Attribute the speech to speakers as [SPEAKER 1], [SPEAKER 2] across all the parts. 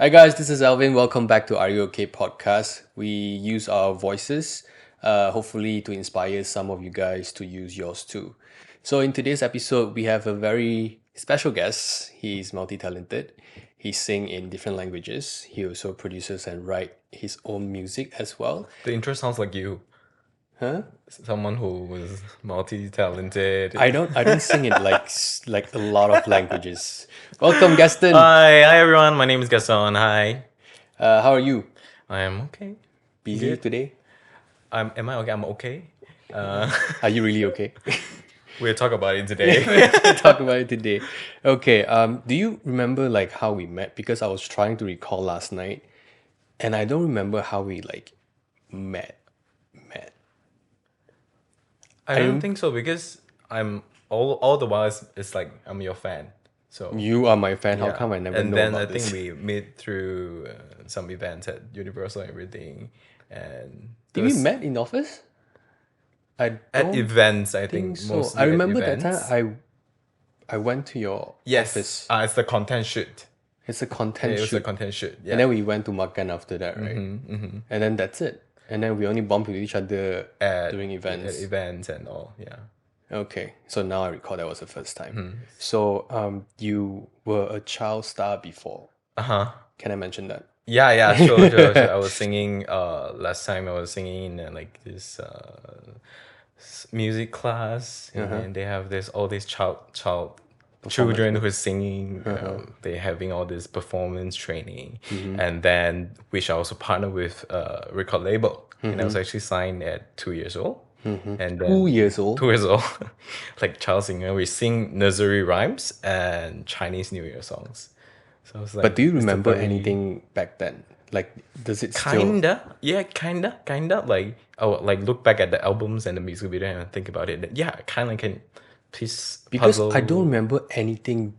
[SPEAKER 1] Hi guys, this is Alvin. Welcome back to Are You Okay podcast. We use our voices, hopefully to inspire some of you guys to use yours too. So in today's episode, we have a very special guest. He's multi-talented. He sings in different languages. He also produces and write his own music as well.
[SPEAKER 2] The intro sounds like you.
[SPEAKER 1] Huh?
[SPEAKER 2] Someone who was multi-talented.
[SPEAKER 1] I don't sing it like a lot of languages. Welcome, Gaston.
[SPEAKER 2] Hi everyone. My name is Gaston. Hi.
[SPEAKER 1] How are you?
[SPEAKER 2] I am okay.
[SPEAKER 1] Busy
[SPEAKER 2] Good.
[SPEAKER 1] today?
[SPEAKER 2] Am I okay? I'm okay.
[SPEAKER 1] Are you really okay?
[SPEAKER 2] We'll talk about it today.
[SPEAKER 1] Talk about it today. Okay, do you remember like how we met? Because I was trying to recall last night and I don't remember how we like met.
[SPEAKER 2] I don't think so because I'm all the while it's like I'm your fan. So
[SPEAKER 1] You are my fan. How
[SPEAKER 2] yeah.
[SPEAKER 1] come I never
[SPEAKER 2] And
[SPEAKER 1] know
[SPEAKER 2] then
[SPEAKER 1] about
[SPEAKER 2] I
[SPEAKER 1] this?
[SPEAKER 2] think we met through some events at Universal and everything. And
[SPEAKER 1] Did we met in office? I
[SPEAKER 2] at
[SPEAKER 1] don't
[SPEAKER 2] events, I
[SPEAKER 1] think
[SPEAKER 2] think
[SPEAKER 1] so.
[SPEAKER 2] mostly
[SPEAKER 1] I
[SPEAKER 2] at
[SPEAKER 1] remember that
[SPEAKER 2] events.
[SPEAKER 1] time I went to your
[SPEAKER 2] Yes,
[SPEAKER 1] office.
[SPEAKER 2] it's the content shoot.
[SPEAKER 1] It's a content
[SPEAKER 2] It was a
[SPEAKER 1] shoot.
[SPEAKER 2] content shoot. Yeah.
[SPEAKER 1] And then we went to makan after that, right? And then that's it. And then we only bumped into each other during events.
[SPEAKER 2] At events and all. Yeah.
[SPEAKER 1] Okay, so now I recall that was the first time. So, you were a child star before.
[SPEAKER 2] Uh-huh.
[SPEAKER 1] Can I mention that?
[SPEAKER 2] Yeah, sure. I was singing last time I was singing in like this music class, and then they have all these children who are singing. They having all this performance training, and then which I also partnered with a record label, and I was actually signed at 2 years old. And then
[SPEAKER 1] 2 years old.
[SPEAKER 2] 2 years old, like child singer. We sing nursery rhymes and Chinese New Year songs. So I was like,
[SPEAKER 1] But do you
[SPEAKER 2] it's a
[SPEAKER 1] remember
[SPEAKER 2] very-
[SPEAKER 1] anything back then? Like, does it still?
[SPEAKER 2] Kinda, yeah, kinda. Like I would like look back at the albums and the music video and think about it. Yeah, kind of can piece
[SPEAKER 1] Because
[SPEAKER 2] puzzle.
[SPEAKER 1] I don't remember anything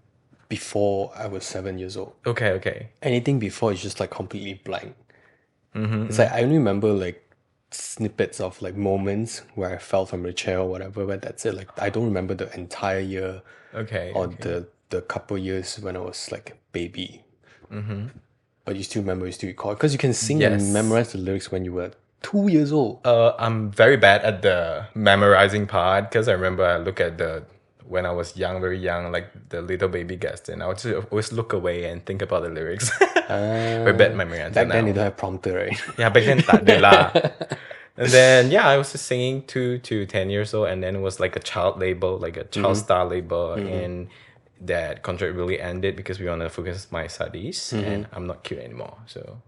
[SPEAKER 1] before I was 7 years old.
[SPEAKER 2] Okay.
[SPEAKER 1] Anything before is just like completely blank. It's like I only remember like snippets of like moments where I fell from a chair or whatever, but that's it. Like I don't remember the entire year
[SPEAKER 2] Okay.
[SPEAKER 1] or the couple years when I was like a baby. But you still remember, you still recall, because you can sing
[SPEAKER 2] Yes.
[SPEAKER 1] and memorize the lyrics when you were 2 years old.
[SPEAKER 2] I'm very bad at the memorizing part because I remember I look at when I was young, very young, like the little baby Gaston. I would just always look away and think about the lyrics. Very bad memory until
[SPEAKER 1] Back then
[SPEAKER 2] now.
[SPEAKER 1] you don't have prompter, right?
[SPEAKER 2] Yeah, back then tak ada lah. And then I was just singing 2 to 10 years old, and then it was like a child label, like a child star label, and that contract really ended because we want to focus on my studies, and I'm not cute anymore. So,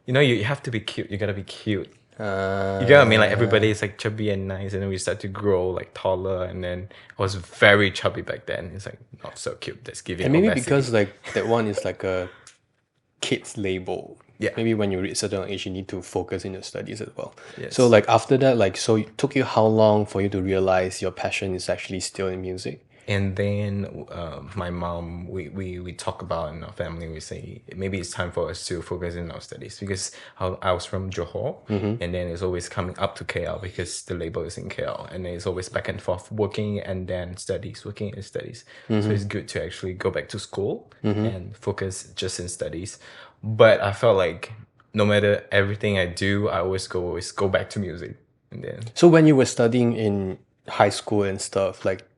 [SPEAKER 2] you have to be cute. You gotta be cute. You get what I mean? Like everybody is like chubby and nice, and then we start to grow like taller, and then I was very chubby back then. It's like not so cute. That's giving
[SPEAKER 1] And maybe
[SPEAKER 2] obesity.
[SPEAKER 1] because like that one is like a kids label.
[SPEAKER 2] Yeah.
[SPEAKER 1] Maybe when you reach a certain age, you need to focus in your studies as well.
[SPEAKER 2] Yes.
[SPEAKER 1] So like after that, like so it took you how long for you to realize your passion is actually still in music?
[SPEAKER 2] And then my mom, we talk about in our family, we say maybe it's time for us to focus in our studies because I was from Johor, and then it's always coming up to KL because the label is in KL, and then it's always back and forth, working and then studies, working and studies. So it's good to actually go back to school and focus just in studies. But I felt like no matter everything I do, I always go back to music. And then
[SPEAKER 1] So when you were studying in high school and stuff, like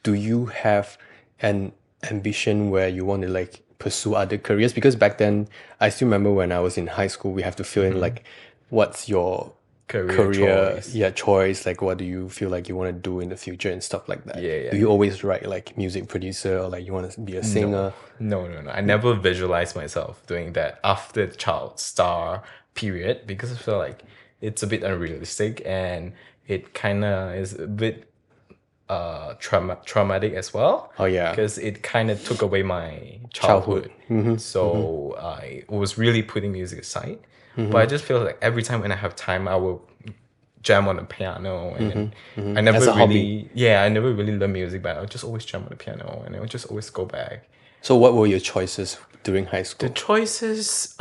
[SPEAKER 1] do you have an ambition where you want to like pursue other careers? Because back then I still remember when I was in high school, we have to fill in like what's your
[SPEAKER 2] career choice.
[SPEAKER 1] choice, like what do you feel like you want to do in the future and stuff like that.
[SPEAKER 2] Yeah.
[SPEAKER 1] Do you always write like music producer or like you want to be a singer?
[SPEAKER 2] No. I never visualized myself doing that after the child star period because I feel like it's a bit unrealistic and it kind of is a bit traumatic as well.
[SPEAKER 1] Oh, yeah.
[SPEAKER 2] Because it kind of took away my childhood. So I was really putting music aside. But I just feel like every time when I have time, I will jam on the piano and I never
[SPEAKER 1] As a
[SPEAKER 2] really I never really learned music, but I would just always jam on the piano and I would just always go back.
[SPEAKER 1] So what were your choices during high
[SPEAKER 2] The
[SPEAKER 1] school?
[SPEAKER 2] choices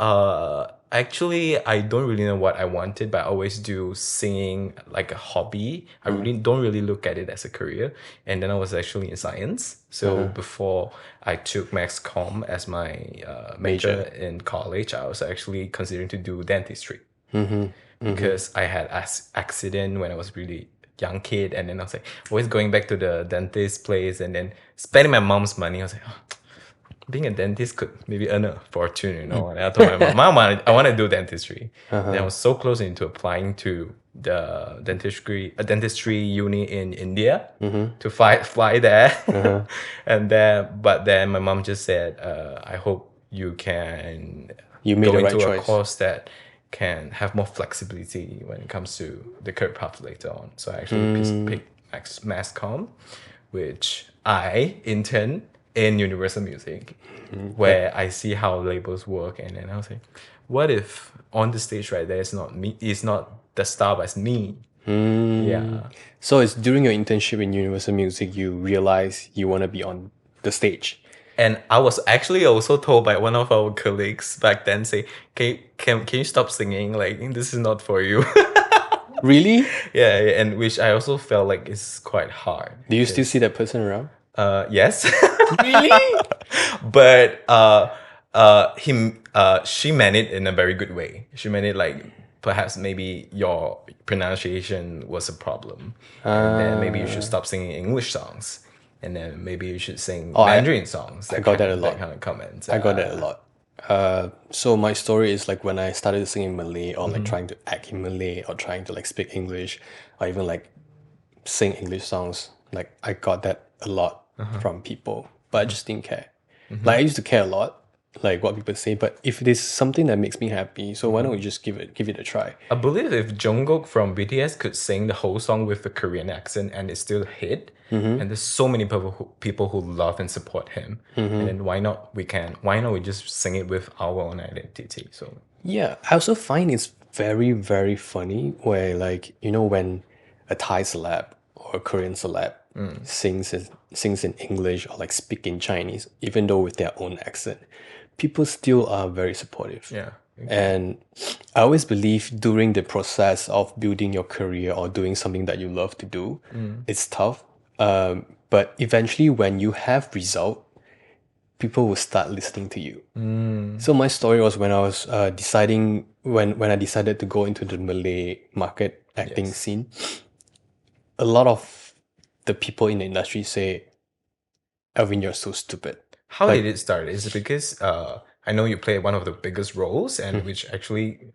[SPEAKER 2] Actually, I don't really know what I wanted, but I always do singing like a hobby. I really don't really look at it as a career. And then I was actually in science. So before I took mass comm as my major in college, I was actually considering to do dentistry because I had accident when I was really young kid, and then I was like always going back to the dentist place and then spending my mom's money. I was like, oh, being a dentist could maybe earn a fortune, you know. And I told my mom, I want to do dentistry. And I was so close into applying to the dentistry uni in India to fly there. But then my mom just said, I hope you can
[SPEAKER 1] You made
[SPEAKER 2] go
[SPEAKER 1] the right
[SPEAKER 2] into a
[SPEAKER 1] choice.
[SPEAKER 2] course that can have more flexibility when it comes to the career path later on. So I actually picked mass comm, which I intern in Universal Music, where I see how labels work, and then I was like, what if on the stage right there is not me, it's not the star, but it's me. Yeah.
[SPEAKER 1] So it's during your internship in Universal Music you realize you want to be on the stage.
[SPEAKER 2] And I was actually also told by one of our colleagues back then, say, can you stop singing? Like, this is not for you.
[SPEAKER 1] Really?
[SPEAKER 2] Yeah, and which I also felt like is quite hard.
[SPEAKER 1] Do you still see that person around?
[SPEAKER 2] Yes.
[SPEAKER 1] Really?
[SPEAKER 2] But she meant it in a very good way. She meant it like perhaps maybe your pronunciation was a problem, and then maybe you should stop singing English songs, and then maybe you should sing Mandarin songs.
[SPEAKER 1] I got that a lot.
[SPEAKER 2] That kind of comments.
[SPEAKER 1] I got that a lot. So my story is like when I started singing Malay or like trying to act in Malay or trying to like speak English or even like sing English songs, like I got that a lot from people, but I just didn't care. Like I used to care a lot, like what people say, but if it is something that makes me happy, so why don't we just give it a try?
[SPEAKER 2] I believe if Jungkook from BTS could sing the whole song with the Korean accent and it's still a hit, and there's so many people who love and support him, and then why not we just sing it with our own identity? So
[SPEAKER 1] Yeah, I also find it's very, very funny where like, you know, when a Thai celeb or a Korean celeb sings in English or like speak in Chinese, even though with their own accent, people still are very supportive.
[SPEAKER 2] yeah.
[SPEAKER 1] And I always believe during the process of building your career or doing something that you love to do, it's tough. But eventually when you have result, people will start listening to you. So my story was when I was deciding when I decided to go into the Malay market acting scene. A lot of the people in the industry say, "Alvin, you're so stupid."
[SPEAKER 2] How did it start? Is it because I know you played one of the biggest roles and which actually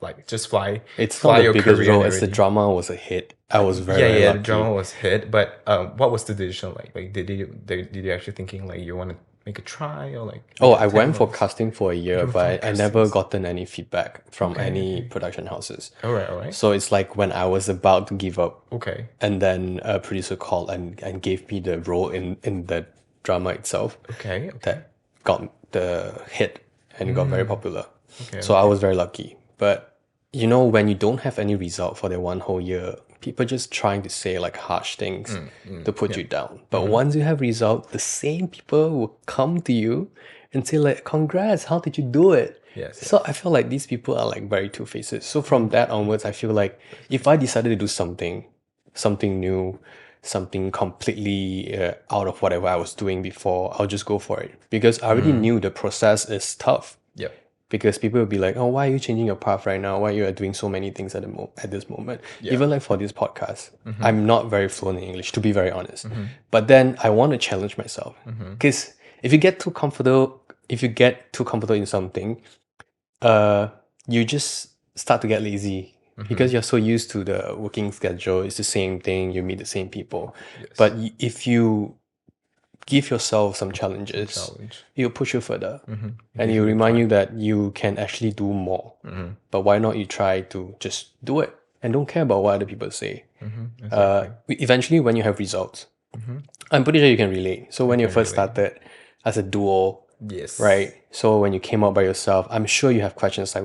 [SPEAKER 2] like just fly
[SPEAKER 1] It's
[SPEAKER 2] fly
[SPEAKER 1] not the
[SPEAKER 2] your
[SPEAKER 1] biggest
[SPEAKER 2] career
[SPEAKER 1] role.
[SPEAKER 2] and
[SPEAKER 1] It's the
[SPEAKER 2] everything?
[SPEAKER 1] drama was a hit. I was very,
[SPEAKER 2] Yeah,
[SPEAKER 1] very
[SPEAKER 2] yeah, the
[SPEAKER 1] lucky.
[SPEAKER 2] drama was hit, but what was the decision like? Like, did you actually thinking like you want to make a try or like?
[SPEAKER 1] Oh,
[SPEAKER 2] make
[SPEAKER 1] I went for
[SPEAKER 2] attempts?
[SPEAKER 1] casting for a year, but I never gotten any feedback from any production houses.
[SPEAKER 2] All right.
[SPEAKER 1] So it's like when I was about to give up,
[SPEAKER 2] Okay.
[SPEAKER 1] and then a producer called and gave me the role in the drama itself
[SPEAKER 2] Okay.
[SPEAKER 1] that got the hit and it got very popular.
[SPEAKER 2] Okay.
[SPEAKER 1] So I was very lucky. But you know, when you don't have any result for the one whole year, people just trying to say like harsh things to put you down. But once you have result, the same people will come to you and say like, "Congrats, how did you do it?"
[SPEAKER 2] Yes.
[SPEAKER 1] So I feel like these people are like very two-faced. So from that onwards, I feel like if I decided to do something new, something completely out of whatever I was doing before, I'll just go for it because I already knew the process is tough.
[SPEAKER 2] Yep.
[SPEAKER 1] Because people will be like, "Oh, why are you changing your path right now? Why you are doing so many things at this moment?" Even like for this podcast, I'm not very fluent in English, to be very honest. But then I want to challenge myself because if you get too comfortable, in something, you just start to get lazy because you're so used to the working schedule. It's the same thing. You meet the same people. But if you give yourself some challenges,
[SPEAKER 2] Challenge.
[SPEAKER 1] it'll push you further. And it'll remind you that you can actually do more. But why not you try to just do it and don't care about what other people say. Eventually, when you have results, I'm pretty sure you can relate. So when you first started as a duo,
[SPEAKER 2] Yes.
[SPEAKER 1] right? So when you came out by yourself, I'm sure you have questions like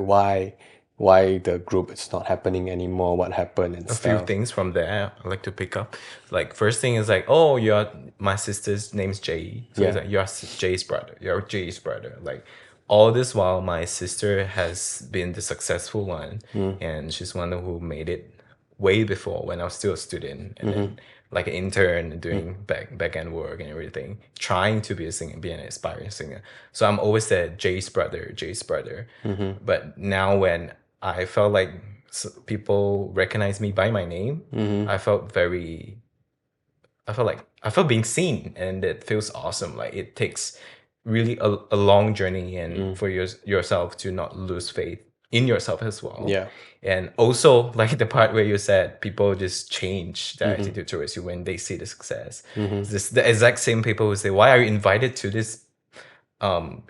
[SPEAKER 1] why the group is not happening anymore, what happened and
[SPEAKER 2] A few
[SPEAKER 1] stuff.
[SPEAKER 2] things from there I like to pick up. Like first thing is like, oh, you're my sister's name's Jay. So it's like you're Jay's brother. You're Jay's brother. Like all this while, my sister has been the successful one, and she's one who made it way before when I was still a student, and then like an intern doing back end work and everything, trying to be a singer, be an aspiring singer. So I'm always that Jay's brother, Jay's brother. But now when I felt like people recognize me by my name, I felt very I felt being seen, and it feels awesome. Like it takes really a long journey, and for yourself to not lose faith in yourself as well.
[SPEAKER 1] Yeah.
[SPEAKER 2] And also like the part where you said people just change their attitude towards you when they see the success. This the exact same people who say, "Why are you invited to this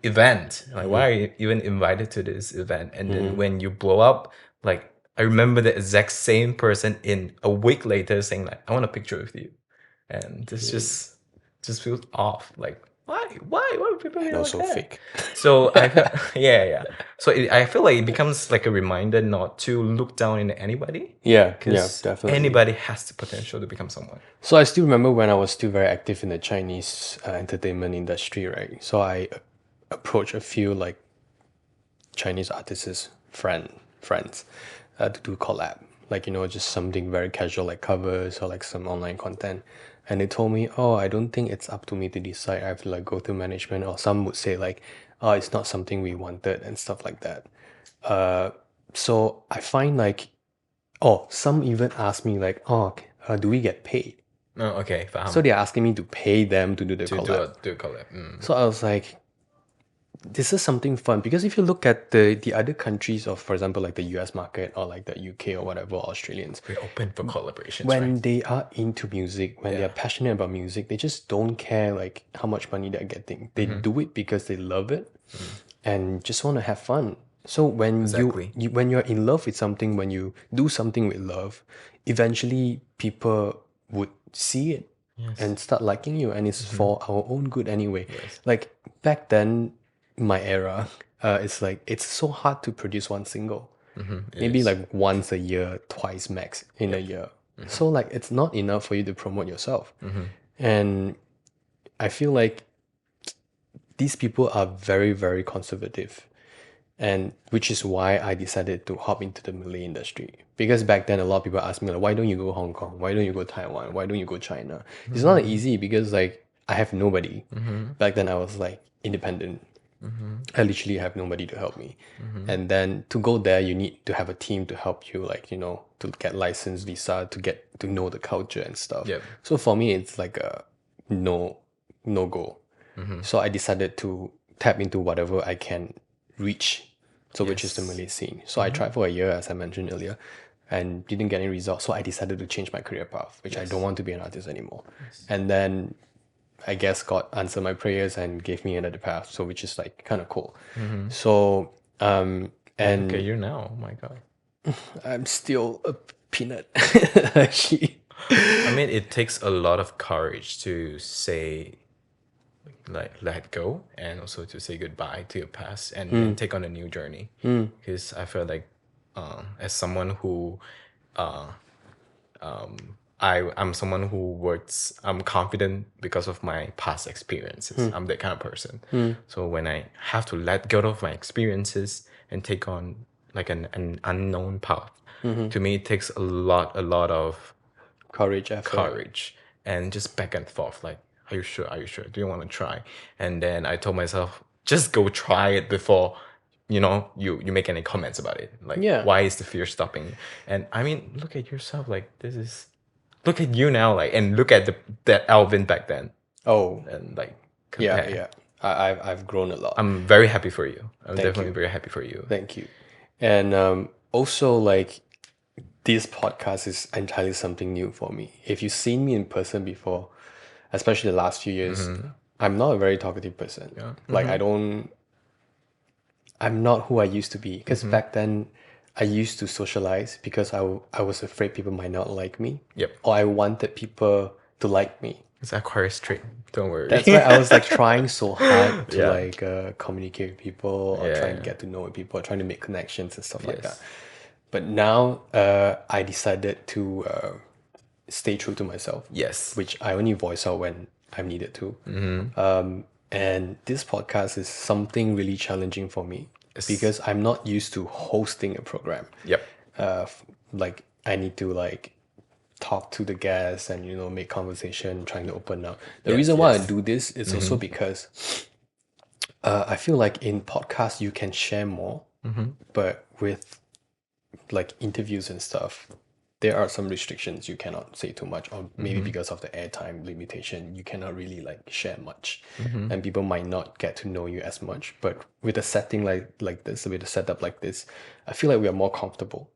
[SPEAKER 2] event? Like why are you even invited to this event?" And then when you blow up, like I remember the exact same person in a week later saying like, "I want a picture with you." And this just feels off. Like why would people be
[SPEAKER 1] And
[SPEAKER 2] like
[SPEAKER 1] also
[SPEAKER 2] that?
[SPEAKER 1] fake.
[SPEAKER 2] So I yeah. So I feel like it becomes like a reminder not to look down in anybody,
[SPEAKER 1] Yeah,
[SPEAKER 2] because
[SPEAKER 1] definitely.
[SPEAKER 2] anybody has the potential to become someone.
[SPEAKER 1] So I still remember when I was still very active in the Chinese entertainment industry, right? So I approached a few like Chinese artists, friends, to do collab, like just something very casual like covers or like some online content. And they told me, oh, I don't think it's up to me to decide. I have to like go through management, or some would say like, oh, it's not something we wanted and stuff like that. So I find like, oh, some even ask me like, oh, do we get paid?
[SPEAKER 2] Oh, okay, faham.
[SPEAKER 1] So they're asking me to pay them to do the
[SPEAKER 2] to
[SPEAKER 1] collab.
[SPEAKER 2] do a collab.
[SPEAKER 1] So I was like, this is something fun, because if you look at the other countries of, for example, like the US market or like the UK or whatever, Australians,
[SPEAKER 2] We're open for collaborations,
[SPEAKER 1] when
[SPEAKER 2] right?
[SPEAKER 1] they are into music, when they're passionate about music, they just don't care like how much money they're getting. They do it because they love it and just want to have fun. So when
[SPEAKER 2] Exactly.
[SPEAKER 1] when you're in love with something, when you do something with love, eventually people would see it and start liking you, and it's for our own good anyway. Like back then, my era, it's like it's so hard to produce one single. Maybe like once a year, twice max in a year. So like it's not enough for you to promote yourself. And I feel like these people are very, very conservative. And which is why I decided to hop into the Malay industry. Because back then a lot of people ask me like, why don't you go Hong Kong? Why don't you go Taiwan? Why don't you go China? It's not easy because like I have nobody. Back then I was like independent. I literally have nobody to help me. And then to go there, you need to have a team to help you, like, to get license, visa, to get to know the culture and stuff.
[SPEAKER 2] Yep.
[SPEAKER 1] So for me, it's like a no go. So I decided to tap into whatever I can reach. So which is the Malay scene. So I tried for a year, as I mentioned earlier, and didn't get any results. So I decided to change my career path, which I don't want to be an artist anymore. And then I guess God answered my prayers and gave me another path, so which is like kind of cool. So and
[SPEAKER 2] Okay, you're now. Oh my god.
[SPEAKER 1] I'm still a peanut actually.
[SPEAKER 2] I mean, it takes a lot of courage to say, like, let go, and also to say goodbye to your past and then take on a new journey. Because I feel like, as someone who, I'm someone who works. I'm confident because of my past experiences. I'm that kind of person. So when I have to let go of my experiences and take on like an unknown path, to me it takes a lot of
[SPEAKER 1] Courage, effort.
[SPEAKER 2] courage, and just back and forth. Like, are you sure? Are you sure? Do you want to try? And then I told myself, just go try it before, you make any comments about it. Like,
[SPEAKER 1] Yeah.
[SPEAKER 2] why is the fear stopping you? And I mean, look at yourself. Like, look at you now. Like, and look at that Alvin back then.
[SPEAKER 1] Oh,
[SPEAKER 2] And like,
[SPEAKER 1] yeah,
[SPEAKER 2] compare.
[SPEAKER 1] yeah. I've grown a lot.
[SPEAKER 2] I'm very happy for you. I'm definitely
[SPEAKER 1] you.
[SPEAKER 2] very happy for you.
[SPEAKER 1] Thank you. And also, like, this podcast is entirely something new for me. If you've seen me in person before, especially the last few years, I'm not a very talkative person. Like, I'm not who I used to be. Because back then, I used to socialize because I was afraid people might not like me.
[SPEAKER 2] Yep.
[SPEAKER 1] Or I wanted people to like me.
[SPEAKER 2] It's Aquarius trait. Don't worry.
[SPEAKER 1] That's why I was like trying so hard to
[SPEAKER 2] Yeah.
[SPEAKER 1] like communicate with people, or trying to get to know people, trying to make connections and stuff like that. But now I decided to stay true to myself,
[SPEAKER 2] Yes.
[SPEAKER 1] which I only voice out when I'm needed to. And this podcast is something really challenging for me because I'm not used to hosting a program.
[SPEAKER 2] Yep.
[SPEAKER 1] Like I need to like talk to the guests and make conversation, trying to open up. The reason why I do this is also because I feel like in podcasts you can share more, but with like interviews and stuff, there are some restrictions. You cannot say too much, or maybe because of the airtime limitation, you cannot really like share much, and people might not get to know you as much. But with a setting like this, with a setup like this, I feel like we are more comfortable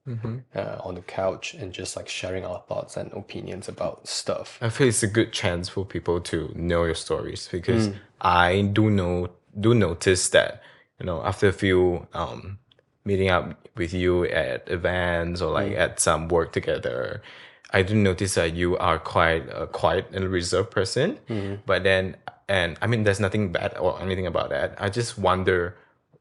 [SPEAKER 1] on the couch and just like sharing our thoughts and opinions about stuff.
[SPEAKER 2] I feel it's a good chance for people to know your stories because I do notice that after a few meeting up with you at events or like at some work together, I do notice that you are quite a quiet and reserved person. But then, and I mean, there's nothing bad or anything about that. I just wonder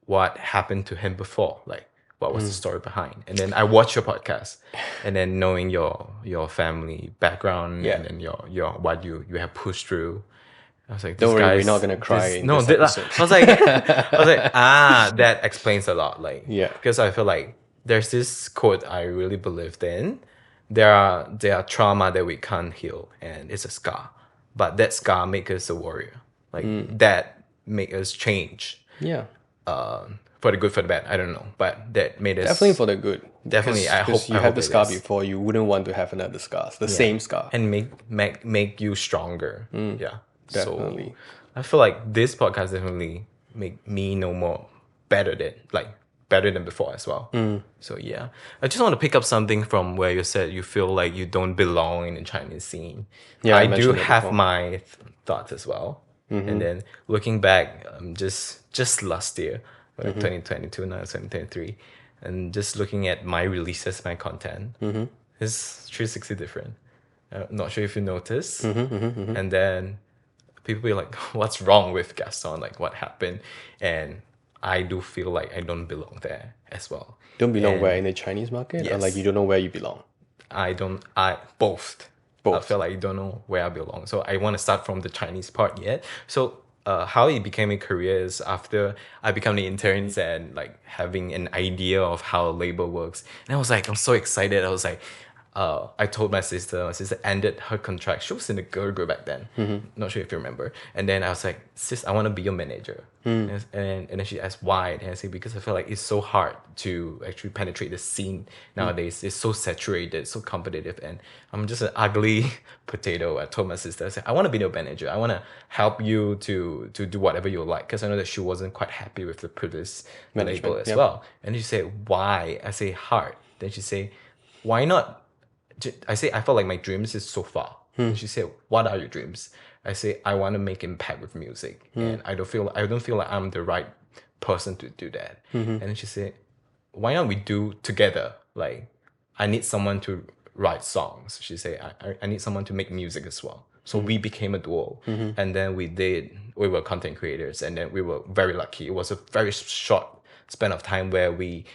[SPEAKER 2] what happened to him before, like what was the story behind. And then I watch your podcast, and then knowing your family background and then your what you have pushed through. I was like,
[SPEAKER 1] Don't
[SPEAKER 2] this
[SPEAKER 1] worry, we're
[SPEAKER 2] guy's
[SPEAKER 1] not gonna cry
[SPEAKER 2] this,
[SPEAKER 1] in
[SPEAKER 2] no,
[SPEAKER 1] this
[SPEAKER 2] thi-
[SPEAKER 1] episode.
[SPEAKER 2] I was like, I was like, that explains a lot. Like,
[SPEAKER 1] Yeah.
[SPEAKER 2] because I feel like there's this quote I really believed in. There are trauma that we can't heal, and it's a scar. But that scar makes us a warrior. Like that make us change.
[SPEAKER 1] Yeah,
[SPEAKER 2] For the good, for the bad, I don't know, but that made us
[SPEAKER 1] definitely for the good.
[SPEAKER 2] Definitely, I
[SPEAKER 1] Because
[SPEAKER 2] hope
[SPEAKER 1] you
[SPEAKER 2] I
[SPEAKER 1] had
[SPEAKER 2] hope
[SPEAKER 1] the
[SPEAKER 2] it
[SPEAKER 1] scar
[SPEAKER 2] is.
[SPEAKER 1] before, you wouldn't want to have another scar, the same scar.
[SPEAKER 2] and make you stronger. Yeah,
[SPEAKER 1] Definitely.
[SPEAKER 2] So I feel like this podcast definitely make me know more better than before as well. So yeah, I just want to pick up something from where you said you feel like you don't belong in the Chinese scene.
[SPEAKER 1] Yeah, I
[SPEAKER 2] I do
[SPEAKER 1] mentioned that
[SPEAKER 2] have
[SPEAKER 1] before.
[SPEAKER 2] my thoughts as well. And then looking back, just last year, 2022, now it's 2023, and just looking at my releases, my content, it's 360 different. Not sure if you noticed. And then people be like, what's wrong with Gaston? Like, what happened? And I do feel like I don't belong there as well.
[SPEAKER 1] Don't belong
[SPEAKER 2] And
[SPEAKER 1] where in the Chinese market, or like
[SPEAKER 2] Yes.
[SPEAKER 1] you don't know where you belong.
[SPEAKER 2] Both. I feel like I don't know where I belong. So I want to start from the Chinese part yet. So how it became a career is after I become the interns and like having an idea of how labor works. And I was like, I'm so excited. I was like, I told my sister ended her contract. She was in the girl group back then. Not sure if you remember. And then I was like, sis, I want to be your manager. And then she asked why. And I said, because I feel like it's so hard to actually penetrate the scene nowadays. It's so saturated, so competitive. And I'm just an ugly potato. I told my sister, I said, I want to be your manager. I want to help you to do whatever you like. Because I know that she wasn't quite happy with the previous label as well. And she said, why? I say, hard. Then she said, why not? I say, I felt like my dreams is so far. And she said, what are your dreams? I say, I want to make impact with music. And I don't feel like I'm the right person to do that. And then she said, why not we do together? Like, I need someone to write songs. She said, I need someone to make music as well. So we became a duo. And then we were content creators. And then we were very lucky. It was a very short span of time where we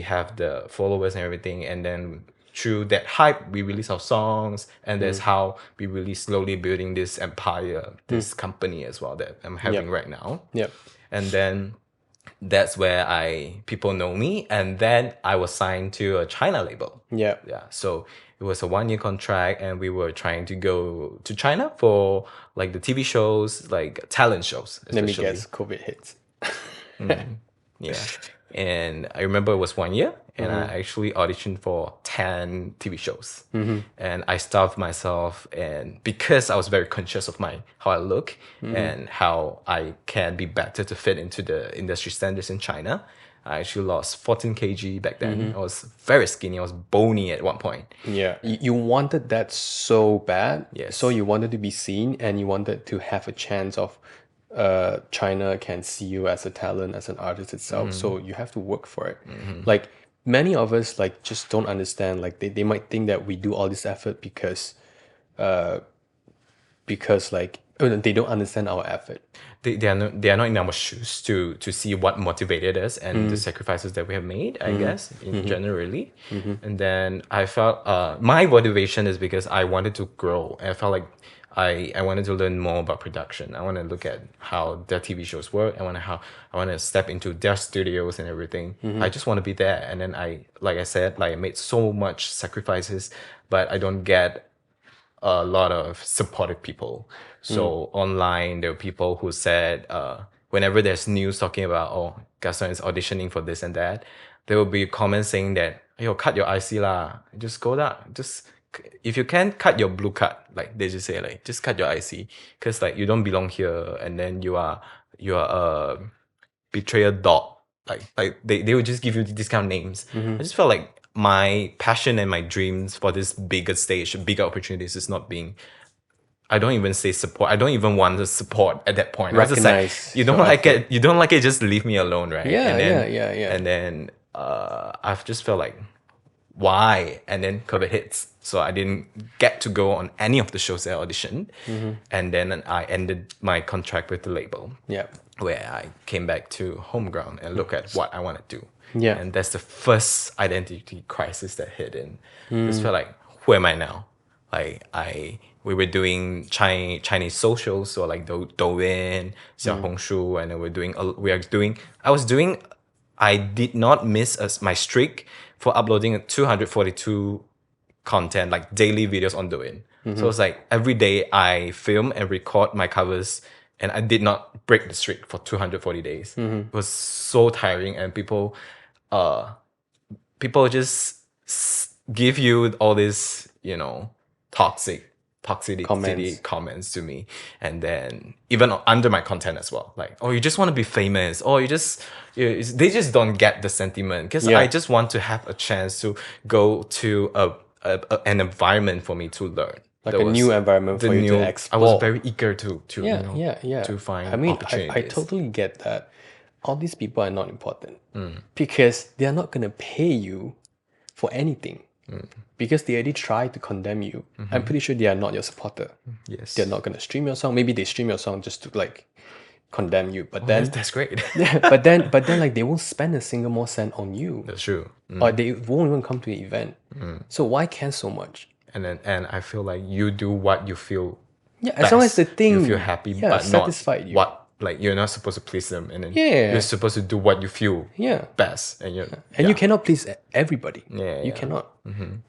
[SPEAKER 2] have the followers and everything. And then through that hype, we release our songs, and that's how we really slowly building this empire, this company as well that I'm having right now.
[SPEAKER 1] Yep.
[SPEAKER 2] And then that's where people know me, and then I was signed to a China label.
[SPEAKER 1] Yeah.
[SPEAKER 2] Yeah, so it was a 1 year contract, and we were trying to go to China for like the TV shows, like talent shows, especially.
[SPEAKER 1] Let me guess, COVID hits.
[SPEAKER 2] Yeah. And I remember it was 1 year, and I actually auditioned for 10 TV shows. And I starved myself, and because I was very conscious of how I look and how I can be better to fit into the industry standards in China, I actually lost 14 kg back then. I was very skinny. I was bony at one point.
[SPEAKER 1] Yeah. You wanted that so bad.
[SPEAKER 2] Yes.
[SPEAKER 1] So you wanted to be seen, and you wanted to have a chance of China can see you as a talent, as an artist itself. So you have to work for it. Like many of us like just don't understand. Like they might think that we do all this effort because like they don't understand our effort.
[SPEAKER 2] They are not in our shoes to see what motivated us and the sacrifices that we have made, I guess, generally. And then I felt my motivation is because I wanted to grow. And I felt like I wanted to learn more about production. I want to look at how their TV shows work. I want to step into their studios and everything. I just want to be there. And then like I said, like I made so much sacrifices, but I don't get a lot of supportive people. So online, there were people who said, whenever there's news talking about, oh, Gaston is auditioning for this and that, there will be comments saying that, yo, cut your IC lah. Just go down. Just, if you can, cut your blue card. Like, they just say, like, just cut your IC. Because, like, you don't belong here. And then you are a betrayer dog. Like they would just give you these kind of names. I just felt like my passion and my dreams for this bigger stage, bigger opportunities is not being, I don't even say support. I don't even want the support at that point. I was just like, you don't like it. You don't like it. Just leave me alone, right?
[SPEAKER 1] Yeah,
[SPEAKER 2] yeah.
[SPEAKER 1] yeah.
[SPEAKER 2] And then I've just felt like, why? And then COVID hits, so I didn't get to go on any of the shows that I auditioned. And then I ended my contract with the label.
[SPEAKER 1] Yeah.
[SPEAKER 2] Where I came back to home ground and look at what I want to do.
[SPEAKER 1] Yeah.
[SPEAKER 2] And that's the first identity crisis that hit in. Just felt like, who am I now? Like we were doing Chinese socials, so like Douyin, Xiaohongshu, and then I did not miss my streak for uploading 242 content, like daily videos on Douyin. So it's like every day I film and record my covers, and I did not break the streak for 240 days. It was so tiring, and people just give you all this, toxicity comments to me, and then even under my content as well, like, oh, you just want to be famous, or they just don't get the sentiment, because I just want to have a chance to go to an environment for me to learn,
[SPEAKER 1] like a new environment for you to explore.
[SPEAKER 2] I was very eager to find
[SPEAKER 1] I mean,
[SPEAKER 2] opportunities.
[SPEAKER 1] I totally get that. All these people are not important because they are not going to pay you for anything. Because they already tried to condemn you. I'm pretty sure they are not your supporter.
[SPEAKER 2] Yes,
[SPEAKER 1] they're not going to stream your song. Maybe they stream your song just to like condemn you, but then
[SPEAKER 2] that's great.
[SPEAKER 1] but then like they won't spend a single more cent on you.
[SPEAKER 2] That's true.
[SPEAKER 1] Or they won't even come to the event. So why care so much?
[SPEAKER 2] And I feel like you do what you feel.
[SPEAKER 1] Yeah, as long as the thing
[SPEAKER 2] you feel happy, but
[SPEAKER 1] satisfied
[SPEAKER 2] not
[SPEAKER 1] you.
[SPEAKER 2] what, like, you're not supposed to please them, and then you're supposed to do what you feel best, and
[SPEAKER 1] you cannot please everybody.
[SPEAKER 2] You
[SPEAKER 1] cannot.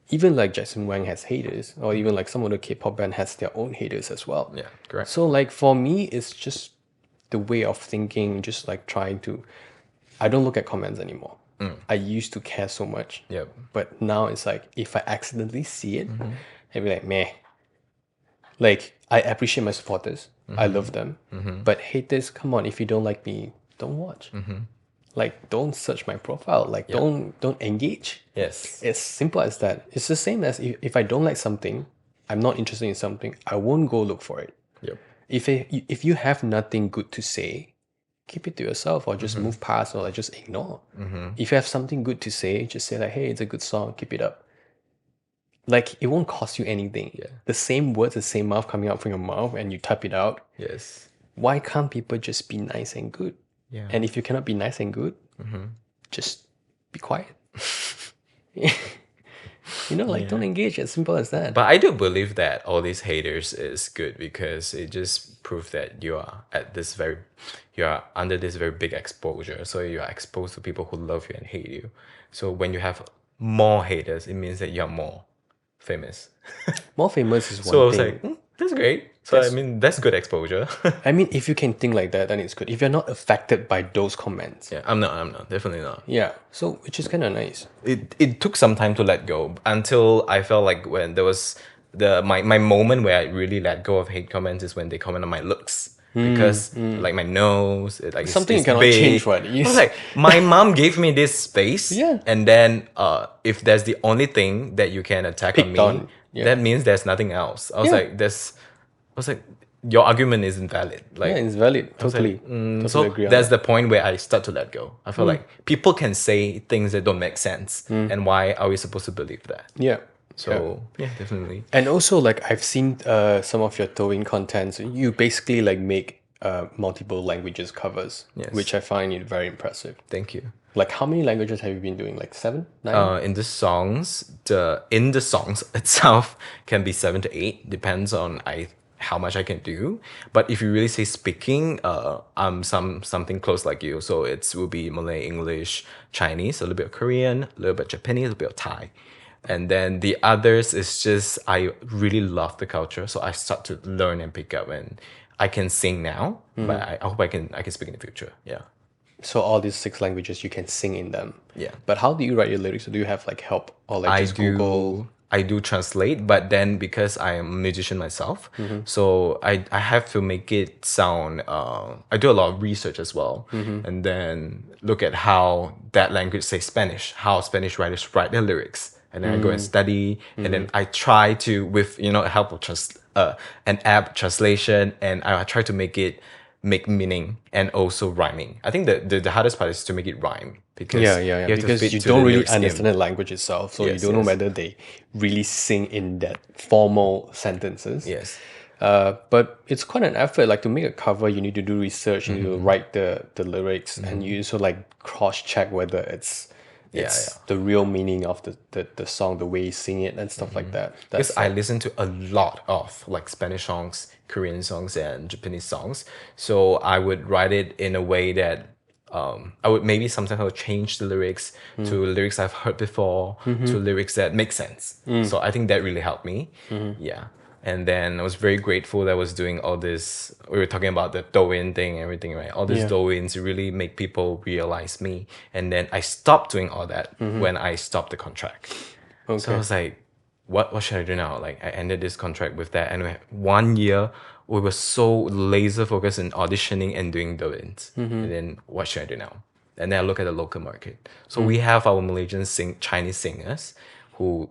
[SPEAKER 1] Even like Jackson Wang has haters, or even like some of the K-pop band has their own haters as well.
[SPEAKER 2] Yeah, correct.
[SPEAKER 1] So like for me, it's just the way of thinking, just like trying to, I don't look at comments anymore. I used to care so much. But now it's like, if I accidentally see it, I'd be like, meh. Like, I appreciate my supporters. I love them. But haters, come on, if you don't like me, don't watch. Like, don't search my profile. Like, don't engage.
[SPEAKER 2] Yes.
[SPEAKER 1] It's simple as that. It's the same as if I don't like something, I'm not interested in something, I won't go look for it. If you have nothing good to say, keep it to yourself, or just move past, or like just ignore. If you have something good to say, just say like, hey, it's a good song, keep it up. Like, it won't cost you anything. The same words, the same mouth coming out from your mouth, and you type it out.
[SPEAKER 2] Yes.
[SPEAKER 1] Why can't people just be nice and good? And if you cannot be nice and good, just be quiet. Don't engage, as simple as that.
[SPEAKER 2] But I do believe that all these haters is good, because it just proves that you are under this very big exposure. So you are exposed to people who love you and hate you. So when you have more haters, it means that you are more famous.
[SPEAKER 1] More famous is one thing.
[SPEAKER 2] So I was like, that's great. So I mean, that's good exposure.
[SPEAKER 1] I mean, if you can think like that, then it's good. If you're not affected by those comments.
[SPEAKER 2] I'm not, definitely not.
[SPEAKER 1] Yeah, so which is kind of nice.
[SPEAKER 2] It took some time to let go, until I felt like when there was my moment where I really let go of hate comments is when they comment on my looks. Because like my nose, like
[SPEAKER 1] something
[SPEAKER 2] it's
[SPEAKER 1] you cannot
[SPEAKER 2] big.
[SPEAKER 1] change, right?
[SPEAKER 2] I was like, my mom gave me this space, and then if there's the only thing that you can attack on me, that means there's nothing else. I was like, your argument isn't valid. Like,
[SPEAKER 1] it's valid. Totally.
[SPEAKER 2] Like,
[SPEAKER 1] totally agree on
[SPEAKER 2] that's
[SPEAKER 1] that.
[SPEAKER 2] the point where I start to let go. I feel like people can say things that don't make sense, and why are we supposed to believe that? So definitely.
[SPEAKER 1] And also, like, I've seen some of your Douyin contents. You basically like make multiple languages covers, which I find it very impressive.
[SPEAKER 2] Thank you.
[SPEAKER 1] Like, how many languages have you been doing? Like 7, 9?
[SPEAKER 2] In the songs itself can be 7 to 8. Depends on how much I can do. But if you really say speaking, I'm something close like you. So it will be Malay, English, Chinese, a little bit of Korean, a little bit of Japanese, a little bit of Thai. And then the others is just I really love the culture, so I start to learn and pick up, and I can sing now, but I hope I can speak in the future. Yeah.
[SPEAKER 1] So all these 6 languages you can sing in them.
[SPEAKER 2] Yeah.
[SPEAKER 1] But how do you write your lyrics? Do you have like help or like
[SPEAKER 2] I
[SPEAKER 1] just Google?
[SPEAKER 2] do I do translate, but then because I am a musician myself, so I have to make it sound. I do a lot of research as well, and then look at how that language, say Spanish, how Spanish writers write their lyrics, and then I go and study, and then I try to with help of an app translation, and I try to make meaning and also rhyming. I think the hardest part is to make it rhyme because
[SPEAKER 1] Yeah.
[SPEAKER 2] you have to
[SPEAKER 1] Because
[SPEAKER 2] fit
[SPEAKER 1] you
[SPEAKER 2] to
[SPEAKER 1] don't
[SPEAKER 2] the
[SPEAKER 1] really
[SPEAKER 2] lyric scheme.
[SPEAKER 1] understand the language itself, so you
[SPEAKER 2] Yes,
[SPEAKER 1] don't know
[SPEAKER 2] yes.
[SPEAKER 1] whether they really sing in that formal sentences.
[SPEAKER 2] Yes.
[SPEAKER 1] But it's quite an effort. Like to make a cover, you need to do research, you need
[SPEAKER 2] Mm-hmm.
[SPEAKER 1] to write the lyrics, and you also like cross check whether it's
[SPEAKER 2] Yeah,
[SPEAKER 1] the real meaning of the song, the way you sing it, and stuff like that.
[SPEAKER 2] Because
[SPEAKER 1] That's
[SPEAKER 2] I listen to a lot of like Spanish songs, Korean songs, and Japanese songs. So I would write it in a way that I would maybe sometimes I would change the lyrics to lyrics I've heard before, to lyrics that make sense. So I think that really helped me. Yeah. And then I was very grateful that I was doing all this. We were talking about the Douyin thing and everything, right? All these
[SPEAKER 1] Yeah.
[SPEAKER 2] Douyin really make people realize me. And then I stopped doing all that when I stopped the contract. So I
[SPEAKER 1] Okay.
[SPEAKER 2] was like, what should I do now? Like I ended this contract with that, and we had 1 year we were so laser focused in auditioning and doing Douyin. And then what should I do now? And then I look at the local market. So we have our Malaysian Chinese singers who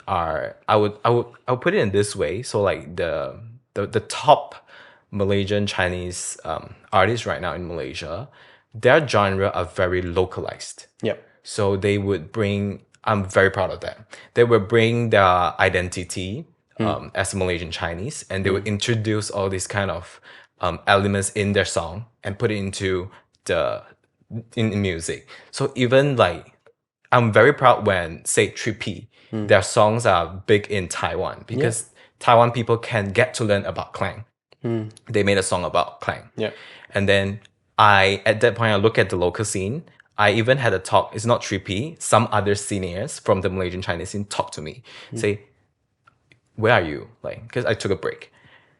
[SPEAKER 2] are I would put it in this way. So like the top Malaysian Chinese artists right now in Malaysia, their genre are very localized.
[SPEAKER 1] Yep.
[SPEAKER 2] So they would bring, I'm very proud of that. They would bring their identity as Malaysian Chinese, and they would introduce all these kind of elements in their song and put it into in music. So even like, I'm very proud when, say, Trippy, their songs are big in Taiwan because Taiwan people can get to learn about clang. They made a song about clang.
[SPEAKER 1] Yeah.
[SPEAKER 2] And then at that point, I look at the local scene. I even had a talk. It's not 3P. Some other seniors from the Malaysian Chinese scene talk to me, say, "Where are you?" Like, because I took a break.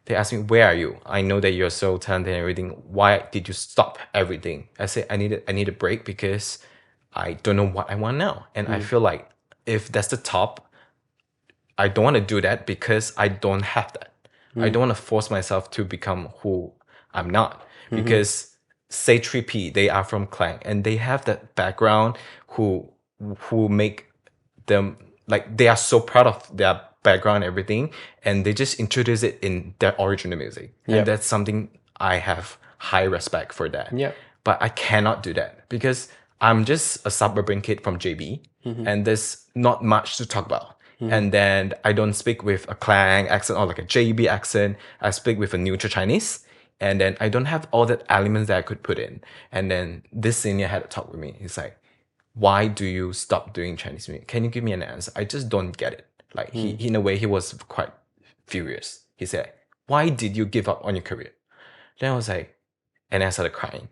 [SPEAKER 2] They asked me, "Where are you? I know that you're so talented and everything. Why did you stop everything?" I say, "I need a break because I don't know what I want now, and I feel like if that's the top, I don't want to do that because I don't have that. I don't want to force myself to become who I'm not because." Say 3P, they are from Clang and they have that background who make them like they are so proud of their background and everything, and they just introduce it in their original music.
[SPEAKER 1] Yep.
[SPEAKER 2] And that's something I have high respect for that.
[SPEAKER 1] Yep.
[SPEAKER 2] But I cannot do that because I'm just a suburban kid from JB and there's not much to talk about. And then I don't speak with a Clang accent or like a JB accent. I speak with a neutral Chinese. And then I don't have all that elements that I could put in. And then this senior had a talk with me. He's like, "Why do you stop doing Chinese music? Can you give me an answer? I just don't get it." Like he in a way, he was quite furious. He said, "Why did you give up on your career?" Then I was like, and I started crying.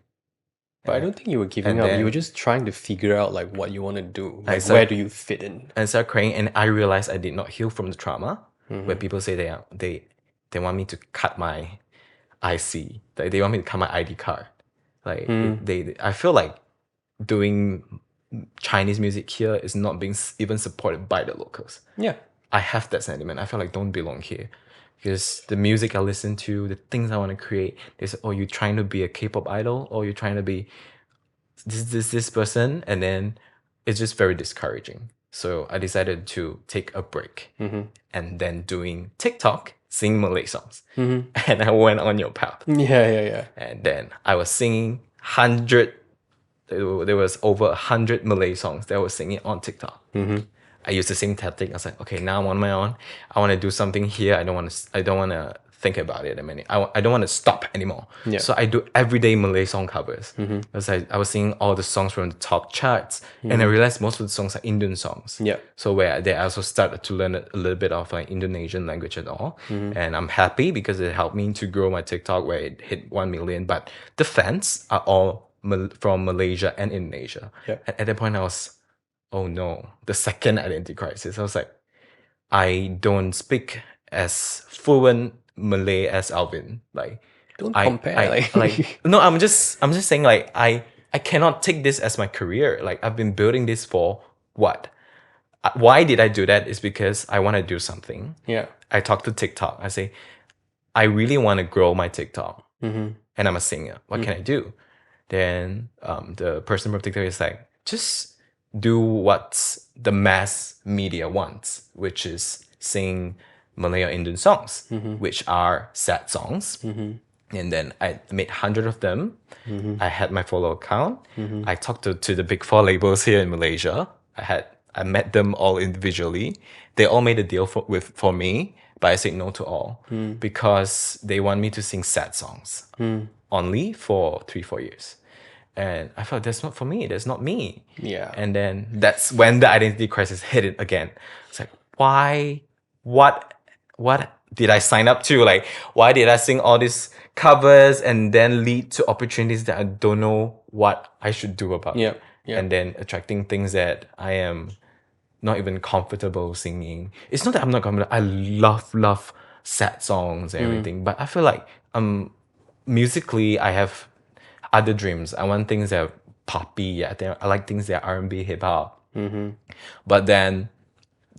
[SPEAKER 1] But I don't think you were giving
[SPEAKER 2] And
[SPEAKER 1] up.
[SPEAKER 2] then-
[SPEAKER 1] You were just trying to figure out like what you want to do. Like
[SPEAKER 2] started-
[SPEAKER 1] where do you fit in?
[SPEAKER 2] And I started crying, and I realized I did not heal from the trauma. Where people say they want me to cut my IC, like they want me to cut my ID card. Like I feel like doing Chinese music here is not being even supported by the locals.
[SPEAKER 1] Yeah.
[SPEAKER 2] I have that sentiment. I feel like don't belong here because the music I listen to, the things I want to create, they say, "Oh, you're trying to be a K-pop idol, or you're trying to be this person," and then it's just very discouraging. So I decided to take a break and then doing TikTok, sing Malay songs, and I went on your path.
[SPEAKER 1] Yeah.
[SPEAKER 2] And then I was singing 100. There was over 100 Malay songs that I was singing on TikTok. I used the same tactic. I was like, okay, now I'm on my own. I want to do something here. I don't want to think about it a minute. I don't want to stop anymore.
[SPEAKER 1] Yeah.
[SPEAKER 2] So I do everyday Malay song covers. Because I was singing all the songs from the top charts, and I realized most of the songs are Indian songs.
[SPEAKER 1] Yeah.
[SPEAKER 2] So where they also started to learn a little bit of like Indonesian language and all. And I'm happy because it helped me to grow my TikTok where it hit 1 million. But the fans are all from Malaysia and Indonesia.
[SPEAKER 1] Yeah.
[SPEAKER 2] And at that point I was, oh no, the second identity crisis. I was like, I don't speak as fluent Malay as Alvin. Like,
[SPEAKER 1] Don't compare.
[SPEAKER 2] like no, I'm just saying like I cannot take this as my career. Like I've been building this for what? Why did I do that? Is because I want to do something.
[SPEAKER 1] Yeah.
[SPEAKER 2] I talk to TikTok. I say, I really want to grow my TikTok, and I'm a singer. What can I do? Then the person from TikTok is like, just do what the mass media wants, which is sing Malay or Indian songs, which are sad songs. And then I made 100 of them. I had my follow account. I talked to the big four labels here in Malaysia. I met them all individually. They all made a deal for me, but I said no to all because they want me to sing sad songs only for 3-4 years. And I felt that's not for me. That's not me.
[SPEAKER 1] Yeah.
[SPEAKER 2] And then that's when the identity crisis hit it again. It's like, why? What did I sign up to? Like, why did I sing all these covers and then lead to opportunities that I don't know what I should do about?
[SPEAKER 1] Yeah. Yeah.
[SPEAKER 2] And then attracting things that I am not even comfortable singing. It's not that I'm not comfortable. I love sad songs and everything, but I feel like musically I have other dreams. I want things that are poppy. I like things that are R&B, hip hop. But then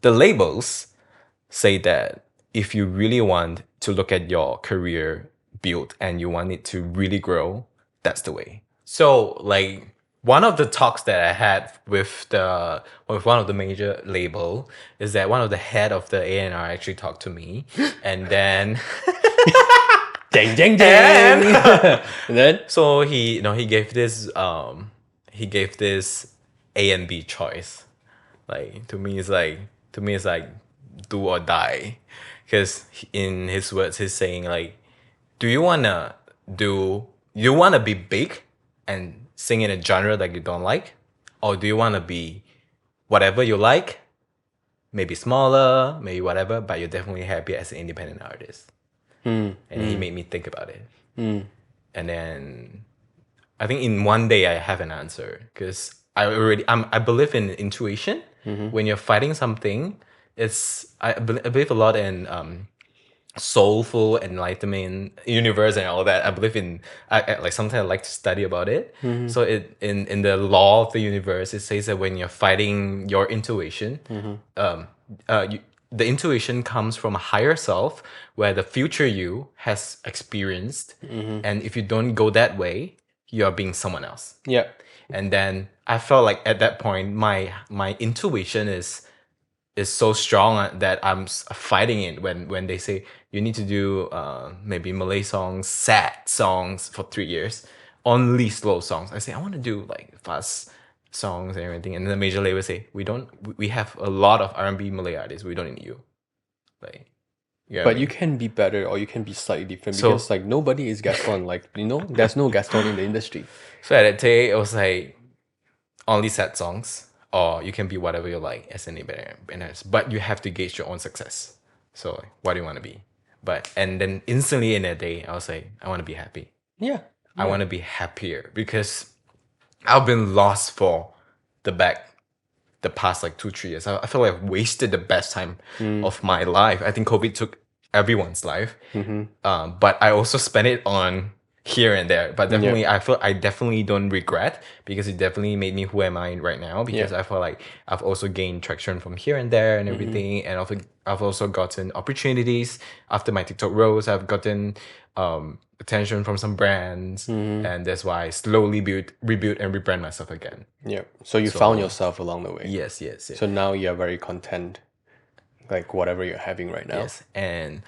[SPEAKER 2] the labels say that if you really want to look at your career build and you want it to really grow, that's the way. So like one of the talks that I had with one of the major label is that one of the head of the A&R actually talked to me, and then
[SPEAKER 1] Dang, dang, dang. And then?
[SPEAKER 2] so he gave this A and B choice. Like to me it's like do or die, because in his words he's saying like, do you wanna be big and sing in a genre that you don't like, or do you wanna be whatever you like, maybe smaller, maybe whatever, but you're definitely happy as an independent artist? And he made me think about it. And then I think in one day I have an answer, because I believe in intuition. When you're fighting something, I believe a lot in soulful enlightenment universe and all that. I believe in like sometimes I like to study about it. So in the law of the universe, it says that when you're fighting your intuition, the intuition comes from a higher self where the future you has experienced, and if you don't go that way, you're being someone else.
[SPEAKER 1] Yeah.
[SPEAKER 2] And then I felt like at that point my intuition is so strong that I'm fighting it when they say you need to do maybe Malay songs, sad songs for 3 years, only slow songs. I say I want to do like fast songs and everything, and then the major label say we have a lot of R&B Malay artists, we don't need you. Like, yeah.
[SPEAKER 1] But you can be better or you can be slightly different,
[SPEAKER 2] So-
[SPEAKER 1] because like nobody is Gaston. Like, there's no Gaston in the industry.
[SPEAKER 2] So at that day, it was like only sad songs, or you can be whatever you like as an independent artist, but you have to gauge your own success. So like, what do you want to be? And then instantly in that day, I was like, I want to be happy.
[SPEAKER 1] Yeah.
[SPEAKER 2] I want to be happier, because I've been lost for the past like 2-3 years. I feel like I've wasted the best time of my life. I think COVID took everyone's life, but I also spent it on here and there. But definitely, I feel I definitely don't regret, because it definitely made me who am I right now. Because I feel like I've also gained traction from here and there and everything, and I've also gotten opportunities after my TikTok rose. I've gotten attention from some brands, and that's why I slowly rebuild and rebrand myself again.
[SPEAKER 1] Yeah. So you found yourself along the way.
[SPEAKER 2] Yes.
[SPEAKER 1] So now you're very content, like whatever you're having right now.
[SPEAKER 2] Yes, and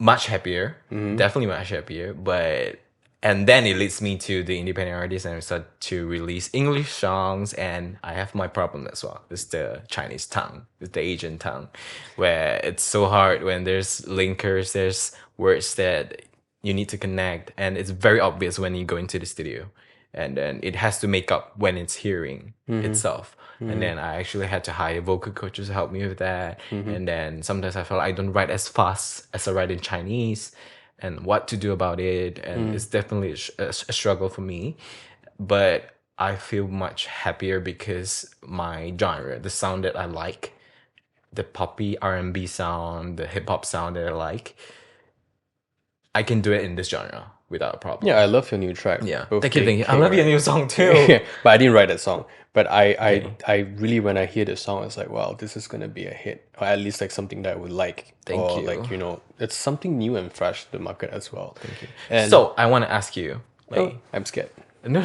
[SPEAKER 2] much happier, definitely much happier. But And then it leads me to the independent artists, and I start to release English songs. And I have my problem as well. It's the Chinese tongue, it's the Asian tongue, where it's so hard when there's linkers, there's words that you need to connect, and it's very obvious when you go into the studio, and then it has to make up when it's hearing itself. And then I actually had to hire vocal coaches to help me with that. And then sometimes I felt I don't write as fast as I write in Chinese, and what to do about it. And it's definitely a struggle for me. But I feel much happier because my genre, the sound that I like, the poppy R&B sound, the hip hop sound that I like, I can do it in this genre without a problem.
[SPEAKER 1] Yeah, I love your new track.
[SPEAKER 2] Yeah.
[SPEAKER 1] Both
[SPEAKER 2] Thank you,
[SPEAKER 1] Cake
[SPEAKER 2] thank you. I
[SPEAKER 1] Cake,
[SPEAKER 2] love your
[SPEAKER 1] right?
[SPEAKER 2] new song too.
[SPEAKER 1] Yeah, but I didn't write that song. But I really, when I hear the song, it's like, wow, this is gonna be a hit, or at least like something that I would like.
[SPEAKER 2] Thank
[SPEAKER 1] or
[SPEAKER 2] you.
[SPEAKER 1] like, you know, it's something new and fresh to the market as well. Thank you. And
[SPEAKER 2] So I want to ask you, like,
[SPEAKER 1] oh, I'm scared.
[SPEAKER 2] no,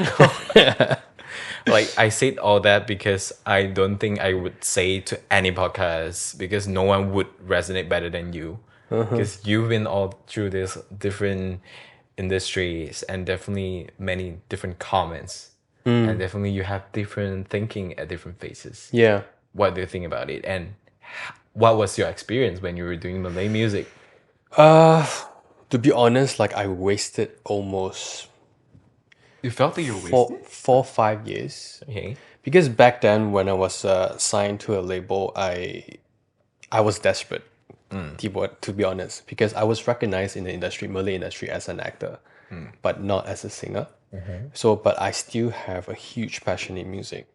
[SPEAKER 2] like I said all that because I don't think I would say to any podcast because no one would resonate better than you, because you've been all through this different industries and definitely many different comments, and definitely you have different thinking at different phases.
[SPEAKER 1] Yeah.
[SPEAKER 2] What do you think about it, and what was your experience when you were doing Malay music?
[SPEAKER 1] To be honest, like I wasted almost
[SPEAKER 2] You felt that you were
[SPEAKER 1] 4 5 years.
[SPEAKER 2] Okay.
[SPEAKER 1] Because back then, when I was signed to a label, I was desperate, to be honest, because I was recognized in the industry, Malay industry, as an actor, but not as a singer. So, but I still have a huge passion in music.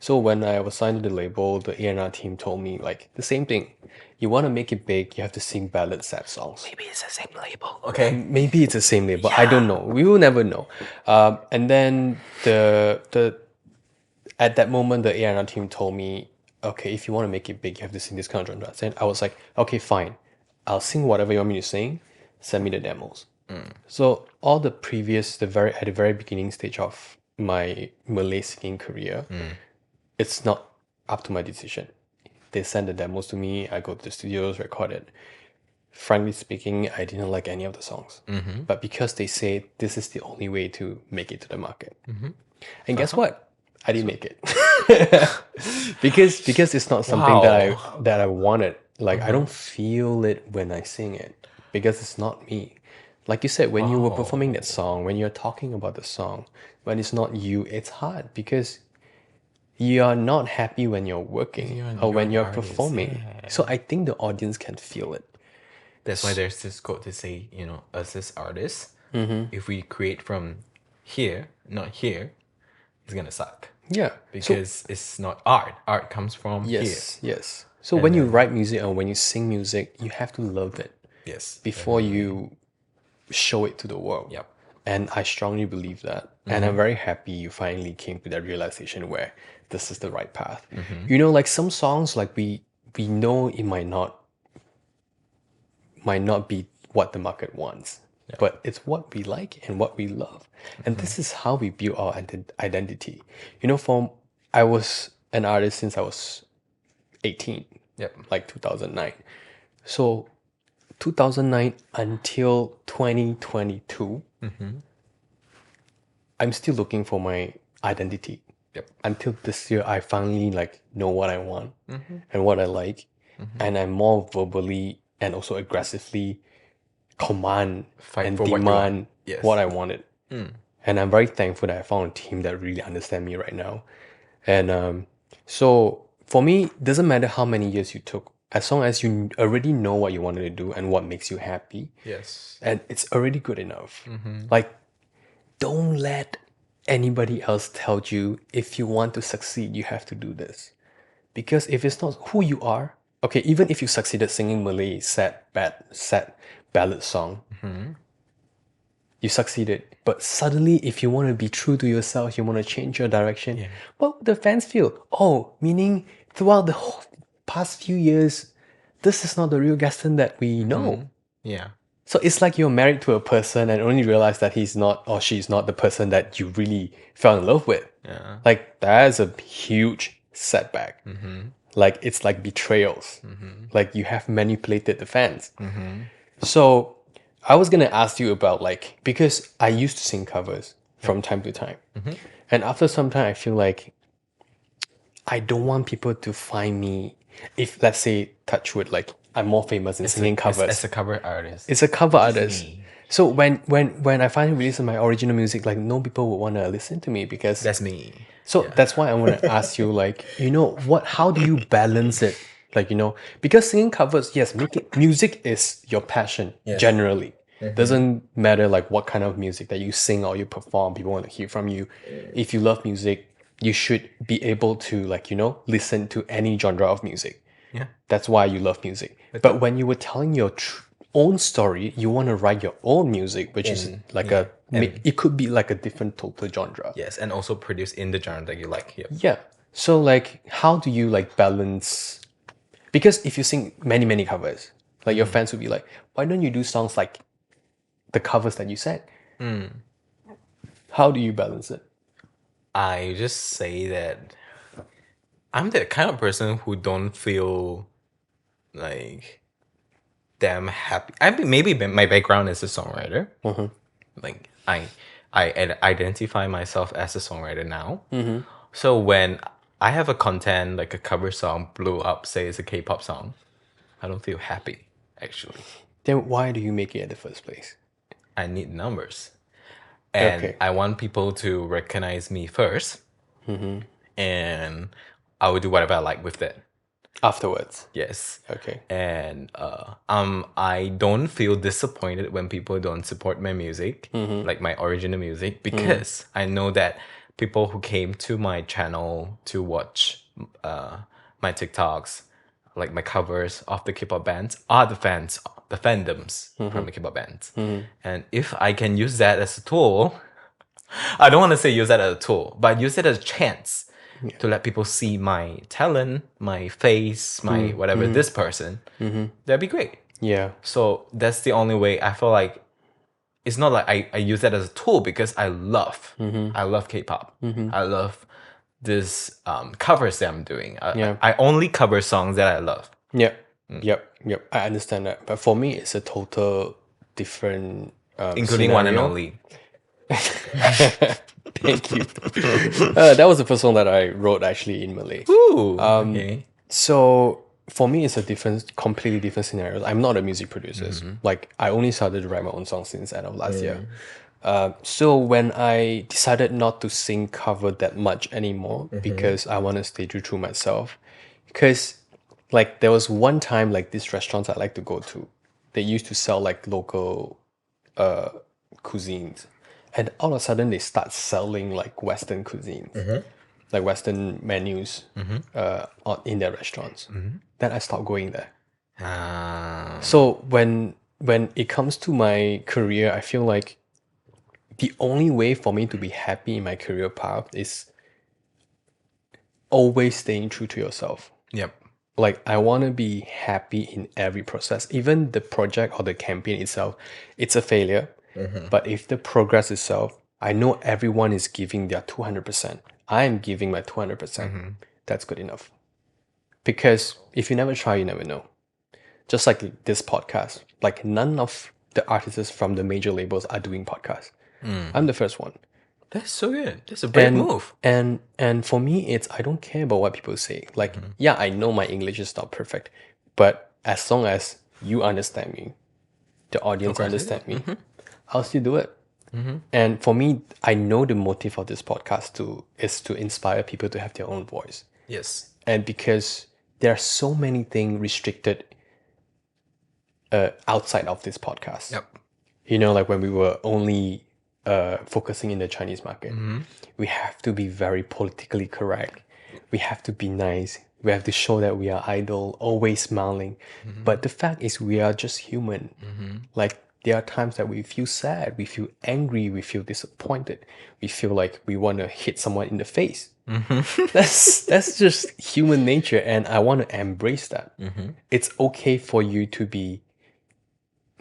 [SPEAKER 1] So when I was signed to the label, the A&R team told me like the same thing. You want to make it big, you have to sing ballad sad songs.
[SPEAKER 2] Maybe it's the same label. Okay.
[SPEAKER 1] Maybe it's the same label. I don't know. We will never know. And then the at that moment, the A&R team told me, okay, if you want to make it big, you have to sing this kind of genre. And I was like, okay, fine. I'll sing whatever you want me to sing. Send me the demos. So all the previous, at the very beginning stage of my Malay singing career, it's not up to my decision. They send the demos to me. I go to the studios, record it. Frankly speaking, I didn't like any of the songs. But because they say this is the only way to make it to the market. And guess what? I didn't make it. because it's not something that I wanted. Like I don't feel it when I sing it because it's not me. Like you said, when you were performing that song, when you're talking about the song, when it's not you, it's hard because you are not happy when you're working or when you're performing. So I think the audience can feel it.
[SPEAKER 2] That's why there's this quote to say, you know, us as artists, if we create from here, not here, it's gonna suck.
[SPEAKER 1] Yeah.
[SPEAKER 2] Because it's not art. Art comes from
[SPEAKER 1] Yes. So when you write music or when you sing music, you have to love it
[SPEAKER 2] here. Yes.
[SPEAKER 1] before you show it to the world.
[SPEAKER 2] Yep.
[SPEAKER 1] And I strongly believe that. And I'm very happy you finally came to that realization where this is the right path. You know, like some songs, like we know it might not be what the market wants, but it's what we like and what we love. And this is how we build our identity. You know, I was an artist since I was 18, like 2009. So 2009 until 2022, I'm still looking for my identity. Until this year, I finally like know what I want and what I like, and I'm more verbally and also aggressively command and
[SPEAKER 2] for what you
[SPEAKER 1] demand
[SPEAKER 2] want. Yes.
[SPEAKER 1] what I wanted. And I'm very thankful that I found a team that really understand me right now. And so for me, it doesn't matter how many years you took, as long as you already know what you wanted to do and what makes you happy.
[SPEAKER 2] Yes.
[SPEAKER 1] And it's already good enough. Like, don't let anybody else tell you if you want to succeed, you have to do this. Because if it's not who you are, okay, even if you succeeded singing Malay sad ballad song, you succeeded. But suddenly, if you want to be true to yourself, you want to change your direction, what would the fans feel? Oh, meaning throughout the whole past few years, this is not the real Gaston that we know.
[SPEAKER 2] Yeah.
[SPEAKER 1] So it's like you're married to a person and only realize that he's not or she's not the person that you really fell in love with.
[SPEAKER 2] Yeah.
[SPEAKER 1] Like that's a huge setback. Like it's like betrayals. Like you have manipulated the fans. So I was gonna ask you about like, because I used to sing covers from time to time, and after some time, I feel like I don't want people to find me. If let's say touch wood, like I'm more famous in singing covers.
[SPEAKER 2] As a cover artist.
[SPEAKER 1] It's a cover
[SPEAKER 2] Which is
[SPEAKER 1] artist.
[SPEAKER 2] me.
[SPEAKER 1] So when I finally release my original music, like no people would want to listen to me because
[SPEAKER 2] That's me.
[SPEAKER 1] so that's why I want to ask you, like, how do you balance it? Like, because singing covers, yes, music is your passion generally. Doesn't matter like what kind of music that you sing or you perform, people want to hear from you. If you love music, you should be able to like, listen to any genre of music.
[SPEAKER 2] Yeah.
[SPEAKER 1] That's why you love music. But when you were telling your own story, you want to write your own music, which is like it could be like a different total genre.
[SPEAKER 2] Yes, and also produce in the genre that you like. Yep.
[SPEAKER 1] Yeah. So like, how do you like balance? Because if you sing many, many covers, like your fans would be like, why don't you do songs like the covers that you sang? How do you balance it?
[SPEAKER 2] I just say that I'm the kind of person who don't feel like damn happy. I mean, maybe my background is a songwriter. Like I identify myself as a songwriter now. So when I have a content like a cover song blew up, say it's a K-pop song, I don't feel happy actually.
[SPEAKER 1] Then why do you make it in the first place?
[SPEAKER 2] I need numbers. And
[SPEAKER 1] Okay.
[SPEAKER 2] I want people to recognize me 1st. And I will do whatever I like with it.
[SPEAKER 1] Afterwards.
[SPEAKER 2] Yes.
[SPEAKER 1] Okay.
[SPEAKER 2] And I don't feel disappointed when people don't support my music, like my original music, because I know that people who came to my channel to watch my TikToks, like my covers of the K-pop bands, are the fans, the fandoms from the K-pop bands. And if I can use that as a tool, I don't want to say use that as a tool, but use it as a chance to let people see my talent, my face, my whatever, this person, that'd be great.
[SPEAKER 1] Yeah.
[SPEAKER 2] So that's the only way I feel like it's not like I use that as a tool because I love K-pop. I love this covers that I'm doing. I only cover songs that I love.
[SPEAKER 1] Yep. Yep. I understand that. But for me, it's a total different
[SPEAKER 2] Including one and
[SPEAKER 1] scenario.
[SPEAKER 2] only.
[SPEAKER 1] Thank you. That was the first song that I wrote actually in Malay.
[SPEAKER 2] Ooh, okay.
[SPEAKER 1] So for me, it's a completely different scenario. I'm not a music producer. Like I only started to write my own songs since end of last year. So when I decided not to sing cover that much anymore because I want to stay true to myself, because like there was one time like these restaurants I like to go to, they used to sell like local cuisines, and all of a sudden they start selling like Western cuisines, like Western menus in their restaurants. Then I stopped going there. So when it comes to my career, I feel like the only way for me to be happy in my career path is always staying true to yourself.
[SPEAKER 2] Yep.
[SPEAKER 1] Like I want to be happy in every process, even the project or the campaign itself. It's a failure, but if the progress itself, I know everyone is giving their 200%. I am giving my 200%. That's good enough. Because if you never try, you never know. Just like this podcast, like none of the artists from the major labels are doing podcasts. I'm the first one.
[SPEAKER 2] That's so good. That's a brave move.
[SPEAKER 1] And for me, it's I don't care about what people say. Like, yeah, I know my English is not perfect, but as long as you understand me, the audience understand me, I'll still do it. And for me, I know the motive of this podcast is to inspire people to have their own voice.
[SPEAKER 2] Yes.
[SPEAKER 1] And because there are so many things restricted outside of this podcast.
[SPEAKER 2] Yep.
[SPEAKER 1] Like when we were only focusing in the Chinese market, we have to be very politically correct. We have to be nice. We have to show that we are idle, always smiling. But the fact is, we are just human. Like there are times that we feel sad, we feel angry, we feel disappointed, we feel like we want to hit someone in the face. That's just human nature, and I want to embrace that. It's okay for you to be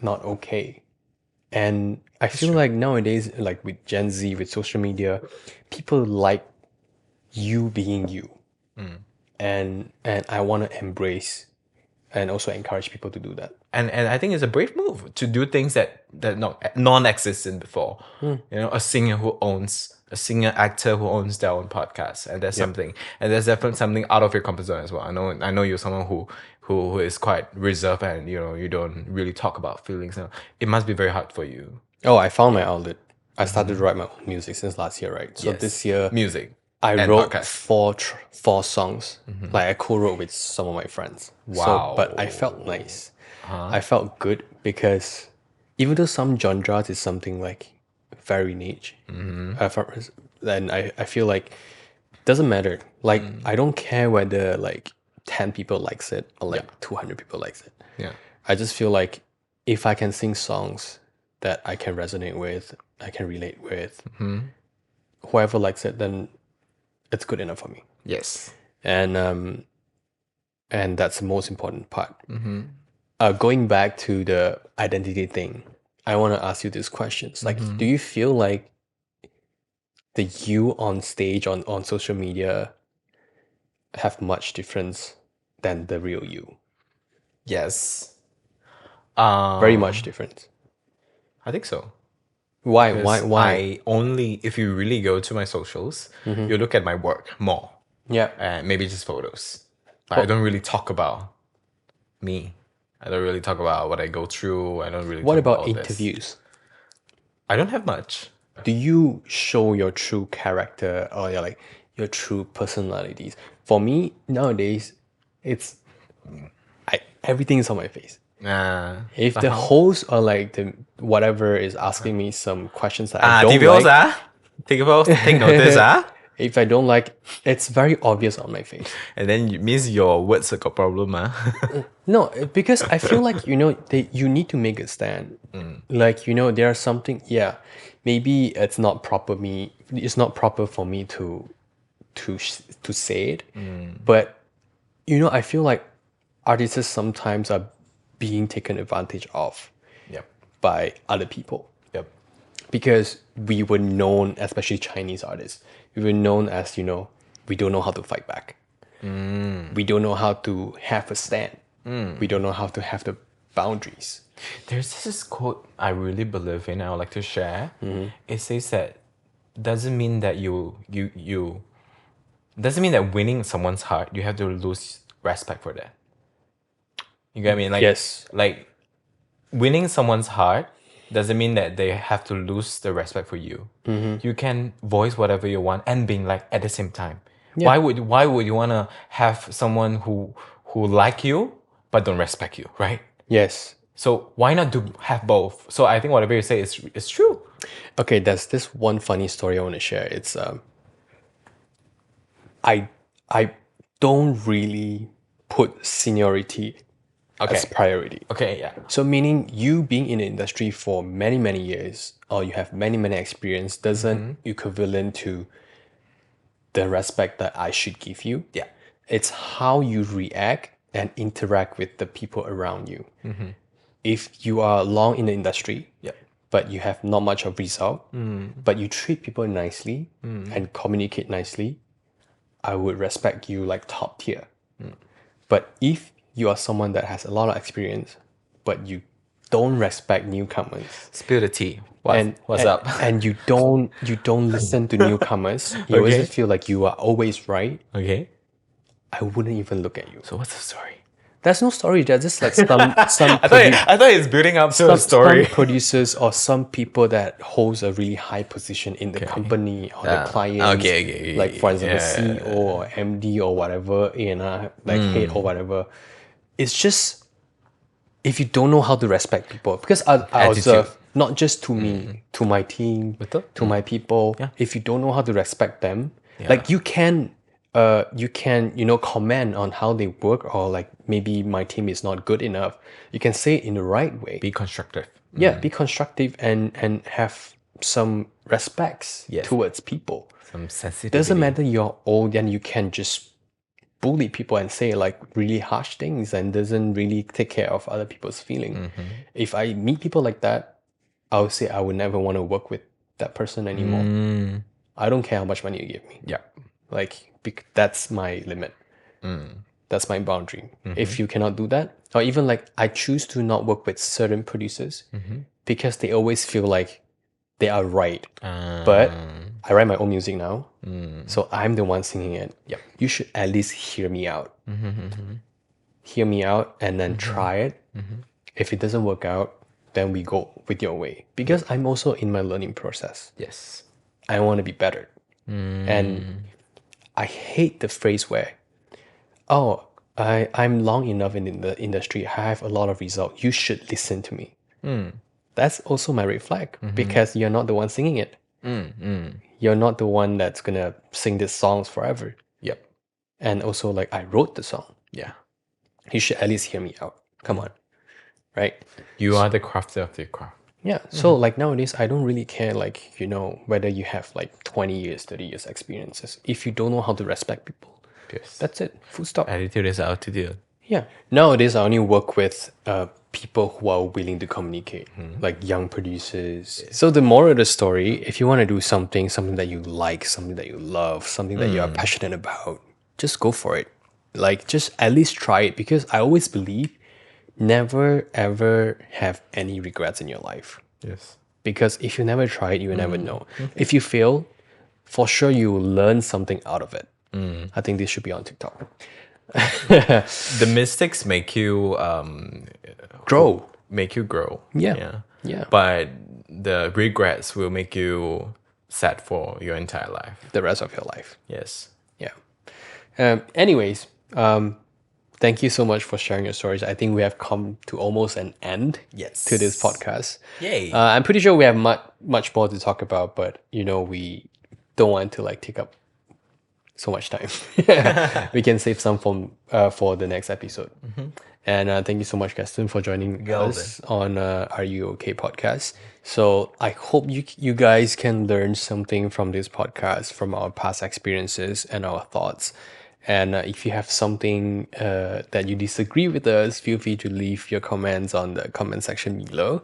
[SPEAKER 1] not okay. And I feel like nowadays, like with Gen Z, with social media, people like you being you. And I want to embrace and also encourage people to do that.
[SPEAKER 2] And I think it's a brave move to do things that not non-existent before. You know, a singer actor who owns their own podcast, and that's something. And that's definitely something out of your comfort zone as well. I know you're someone who is quite reserved, and you know you don't really talk about feelings. It must be very hard for you.
[SPEAKER 1] Oh, I found my outlet. I started to write my own music since last year, right? So this year,
[SPEAKER 2] music.
[SPEAKER 1] I
[SPEAKER 2] and
[SPEAKER 1] wrote
[SPEAKER 2] podcast.
[SPEAKER 1] four songs. Like I co-wrote with some of my friends.
[SPEAKER 2] Wow.
[SPEAKER 1] So, but I felt nice. I felt good because even though some genres is something like very niche, then I feel like it doesn't matter. Like I don't care whether like 10 people likes it or like 200 people likes it.
[SPEAKER 2] Yeah.
[SPEAKER 1] I just feel like if I can sing songs that I can resonate with, I can relate with, whoever likes it, then it's good enough for me.
[SPEAKER 2] Yes.
[SPEAKER 1] And that's the most important part. Going back to the identity thing, I want to ask you these questions. Like, do you feel like the you on stage on social media have much difference than the real you?
[SPEAKER 2] Yes.
[SPEAKER 1] Very much difference.
[SPEAKER 2] I think so.
[SPEAKER 1] Why?
[SPEAKER 2] Because
[SPEAKER 1] Why?
[SPEAKER 2] I only, if you really go to my socials, you look at my work more.
[SPEAKER 1] Yeah.
[SPEAKER 2] And maybe just photos. But I don't really talk about me. I don't really talk about what I go through. I don't really
[SPEAKER 1] What
[SPEAKER 2] talk
[SPEAKER 1] about
[SPEAKER 2] all this.
[SPEAKER 1] interviews?
[SPEAKER 2] I don't have much.
[SPEAKER 1] Do you show your true character or your true personalities? For me nowadays, it's everything is on my face. If the host or like the whatever is asking me some questions that I don't like,
[SPEAKER 2] take notice,
[SPEAKER 1] if I don't like, it's very obvious on my face.
[SPEAKER 2] And then it means your words got problem,
[SPEAKER 1] No, because I feel like you need to make a stand. Like there's something. Yeah, maybe it's not proper. It's not proper for me to say it. But I feel like artists sometimes are being taken advantage of
[SPEAKER 2] Yep.
[SPEAKER 1] by other people.
[SPEAKER 2] Yep.
[SPEAKER 1] Because we were known, especially Chinese artists, we were known as, we don't know how to fight back. We don't know how to have a stand. We don't know how to have the boundaries.
[SPEAKER 2] There's this quote I really believe in, I would like to share. It says that doesn't mean that you doesn't mean that winning someone's heart, you have to lose respect for that. You get what I mean? Like,
[SPEAKER 1] Yes.
[SPEAKER 2] Like winning someone's heart doesn't mean that they have to lose the respect for you. You can voice whatever you want and being like at the same time.
[SPEAKER 1] Yeah.
[SPEAKER 2] Why would you wanna have someone who like you but don't respect you, right?
[SPEAKER 1] Yes.
[SPEAKER 2] So why not have both? So I think whatever you say is true.
[SPEAKER 1] Okay, there's this one funny story I want to share. It's I don't really put seniority as priority.
[SPEAKER 2] Okay, yeah.
[SPEAKER 1] So meaning you being in the industry for many, many years or you have many, many experience doesn't equivalent to the respect that I should give you.
[SPEAKER 2] Yeah.
[SPEAKER 1] It's how you react and interact with the people around you. If you are long in the industry, but you have not much of result, but you treat people nicely and communicate nicely, I would respect you like top tier. But if you are someone that has a lot of experience, but you don't respect newcomers,
[SPEAKER 2] Spill the tea. What's up?
[SPEAKER 1] and you don't listen to newcomers, you always feel like you are always right.
[SPEAKER 2] Okay.
[SPEAKER 1] I wouldn't even look at you.
[SPEAKER 2] So what's the story?
[SPEAKER 1] There's no story. There's just like some
[SPEAKER 2] I thought it's building up to a story.
[SPEAKER 1] some producers or some people that holds a really high position in the company or the clients.
[SPEAKER 2] Okay.
[SPEAKER 1] Like for example, CEO or MD or whatever, A&R, like head or whatever. It's just if you don't know how to respect people, because I observe not just to me, to my team, to my people. If you don't know how to respect them, like you can comment on how they work, or like maybe my team is not good enough. You can say it in the right way.
[SPEAKER 2] Be constructive.
[SPEAKER 1] Yeah, be constructive and have some respects towards people.
[SPEAKER 2] Some sensitivity.
[SPEAKER 1] Doesn't matter you're old and you can just bully people and say like really harsh things and doesn't really take care of other people's feelings. If I meet people like that, I would say I would never want to work with that person anymore. I don't care how much money you give me.
[SPEAKER 2] Yeah.
[SPEAKER 1] Like that's my limit. That's my boundary. If you cannot do that, or even like I choose to not work with certain producers because they always feel like they are right. But I write my own music now, so I'm the one singing it.
[SPEAKER 2] Yep.
[SPEAKER 1] You should at least hear me out. Hear me out and then try it. If it doesn't work out, then we go with your way. Because I'm also in my learning process.
[SPEAKER 2] Yes.
[SPEAKER 1] I want to be better. And I hate the phrase where, oh, I'm long enough in the industry. I have a lot of results. You should listen to me. That's also my red flag because you're not the one singing it. You're not the one that's going to sing these songs forever.
[SPEAKER 2] Yep.
[SPEAKER 1] And also, like, I wrote the song.
[SPEAKER 2] Yeah.
[SPEAKER 1] You should at least hear me out. Come on. Right?
[SPEAKER 2] You are the crafter of the craft.
[SPEAKER 1] Yeah. So, like, nowadays, I don't really care, like, you know, whether you have, like, 20 years, 30 years experiences. If you don't know how to respect people,
[SPEAKER 2] Yes.
[SPEAKER 1] that's it. Full stop.
[SPEAKER 2] Attitude is altitude.
[SPEAKER 1] Yeah. Nowadays, I only work with people who are willing to communicate, like young producers. So the moral of the story, if you want to do something that you like, something that you love, something that you are passionate about, just go for it. Like, just at least try it, because I always believe never ever have any regrets in your life.
[SPEAKER 2] Yes.
[SPEAKER 1] Because if you never try it, you will never know. If you fail, for sure you will learn something out of it. I think this should be on TikTok.
[SPEAKER 2] The mistakes make you
[SPEAKER 1] Grow.
[SPEAKER 2] make you grow.
[SPEAKER 1] Yeah.
[SPEAKER 2] But the regrets will make you sad for your entire life.
[SPEAKER 1] The rest of your life.
[SPEAKER 2] Yes.
[SPEAKER 1] Yeah. Anyways, thank you so much for sharing your stories. I think we have come to almost an end
[SPEAKER 2] Yes.
[SPEAKER 1] to this podcast.
[SPEAKER 2] Yay.
[SPEAKER 1] I'm pretty sure we have much more to talk about, but you know, we don't want to like take up so much time. We can save some for the next episode. And thank you so much, Gaston, for joining us on Are You Okay podcast. So I hope you guys can learn something from this podcast, from our past experiences and our thoughts. And if you have something that you disagree with us, feel free to leave your comments on the comment section below.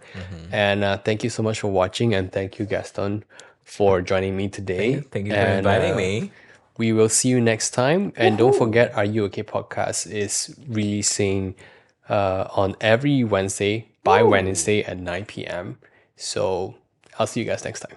[SPEAKER 1] And thank you so much for watching, and thank you, Gaston, for joining me today.
[SPEAKER 2] Thank you for inviting me.
[SPEAKER 1] We will see you next time. And don't forget, Are You Okay podcast is releasing on every Wednesday, by Wednesday at 9 p.m. So I'll see you guys next time.